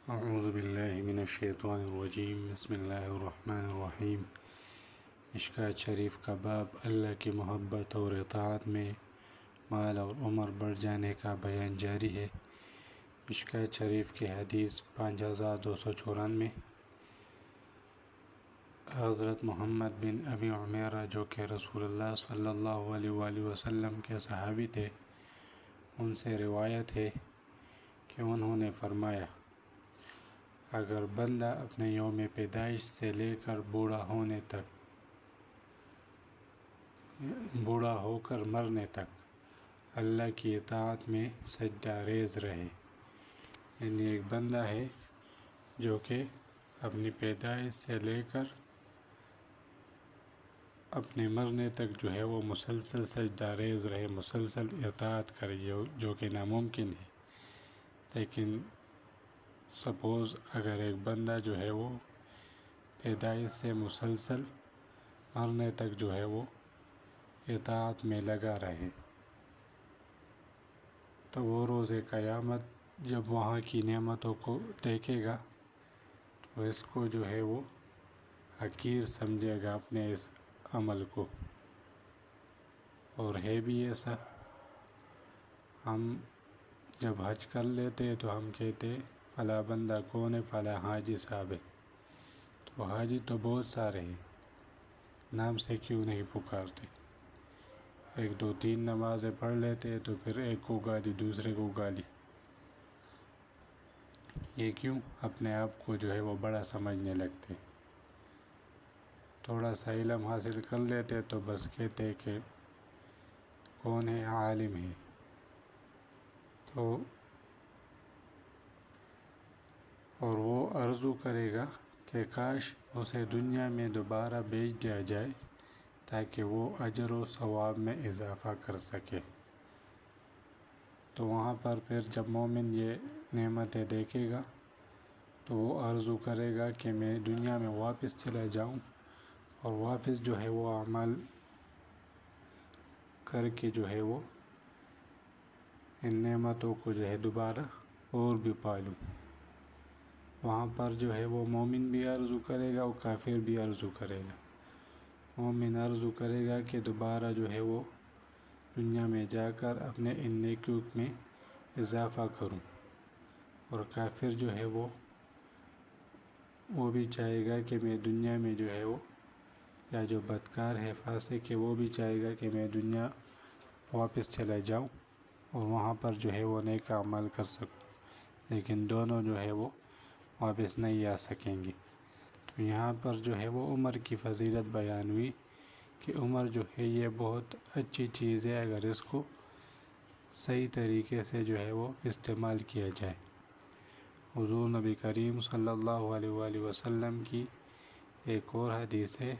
اعوذ باللہ من الشیطان الرجیم بسم اللہ الرحمن الرحیم۔ مشکوٰۃ شریف کا باب اللہ کی محبت اور اطاعت میں مال اور عمر بڑھ جانے کا بیان جاری ہے۔ مشکوٰۃ شریف کی حدیث 5294، حضرت محمد بن ابی عمیرہ جو کہ رسول اللہ صلی اللہ علیہ وآلہ وسلم کے صحابی تھے، ان سے روایت ہے کہ انہوں نے فرمایا، اگر بندہ اپنے یوم پیدائش سے لے کر بوڑھا ہو کر مرنے تک اللہ کی اطاعت میں سجدہ ریز رہے، یعنی ایک بندہ ہے جو کہ اپنی پیدائش سے لے کر اپنے مرنے تک جو ہے وہ مسلسل سجدہ ریز رہے، مسلسل اطاعت کرے، جو کہ ناممکن ہے۔ لیکن سپوز اگر ایک بندہ جو ہے وہ پیدائش سے مسلسل مرنے تک جو ہے وہ اطاعت میں لگا رہے، تو وہ روز قیامت جب وہاں کی نعمتوں کو دیکھے گا تو اس کو جو ہے وہ حقیر سمجھے گا اپنے اس عمل کو۔ اور ہے بھی ایسا، ہم جب حج کر لیتے تو ہم کہتے فلاں بندہ کون ہے؟ فلاں حاجی صاحب ہے۔ تو حاجی تو بہت سارے ہیں، نام سے کیوں نہیں پکارتے؟ ایک دو تین نمازیں پڑھ لیتے تو پھر ایک کو گالی، دوسرے کو گالی، یہ کیوں؟ اپنے آپ کو جو ہے وہ بڑا سمجھنے لگتے۔ تھوڑا سا علم حاصل کر لیتے تو بس کہتے کہ کون ہے؟ عالم ہے۔ تو اور وہ آرزو کرے گا کہ کاش اسے دنیا میں دوبارہ بھیج دیا جائے تاکہ وہ اجر و ثواب میں اضافہ کر سکے۔ تو وہاں پر پھر جب مومن یہ نعمتیں دیکھے گا تو وہ آرزو کرے گا کہ میں دنیا میں واپس چلا جاؤں اور واپس جو ہے وہ اعمال کر کے جو ہے وہ ان نعمتوں کو جو ہے دوبارہ اور بھی پالوں۔ وہاں پر جو ہے وہ مومن بھی آرزو کرے گا اور کافر بھی آرزو کرے گا۔ مومن آرزو کرے گا کہ دوبارہ جو ہے وہ دنیا میں جا کر اپنے ان نیکیوں میں اضافہ کروں، اور کافر جو ہے وہ بھی چاہے گا کہ میں دنیا میں جو ہے وہ، یا جو بدکار ہے، فاسق ہے، وہ بھی چاہے گا کہ میں دنیا واپس چلا جاؤں اور وہاں پر جو ہے وہ نیک عمل کر سکوں، لیکن دونوں جو ہے وہ واپس نہیں آ سکیں گے۔ تو یہاں پر جو ہے وہ عمر کی فضیلت بیان ہوئی کہ عمر جو ہے یہ بہت اچھی چیز ہے اگر اس کو صحیح طریقے سے جو ہے وہ استعمال کیا جائے۔ حضور نبی کریم صلی اللہ علیہ وآلہ وسلم کی ایک اور حدیث ہے،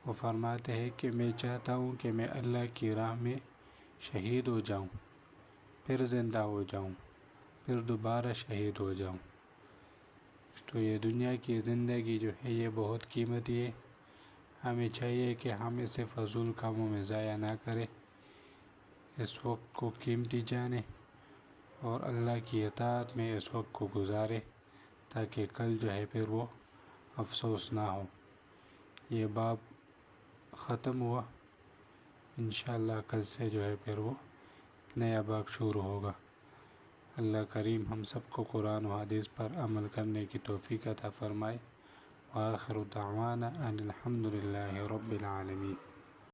وہ فرماتے ہیں کہ میں چاہتا ہوں کہ میں اللہ کی راہ میں شہید ہو جاؤں، پھر زندہ ہو جاؤں، پھر دوبارہ شہید ہو جاؤں۔ تو یہ دنیا کی زندگی جو ہے یہ بہت قیمتی ہے، ہمیں چاہیے کہ ہم اسے فضول کاموں میں ضائع نہ کریں، اس وقت کو قیمتی جانیں اور اللہ کی اطاعت میں اس وقت کو گزارے تاکہ کل جو ہے پھر وہ افسوس نہ ہو۔ یہ باب ختم ہوا، انشاءاللہ کل سے جو ہے پھر وہ نیا باب شروع ہوگا۔ اللہ کریم ہم سب کو قرآن و حدیث پر عمل کرنے کی توفیق عطا فرمائے۔ وآخر دعوانا ان الحمد للہ رب العالمین۔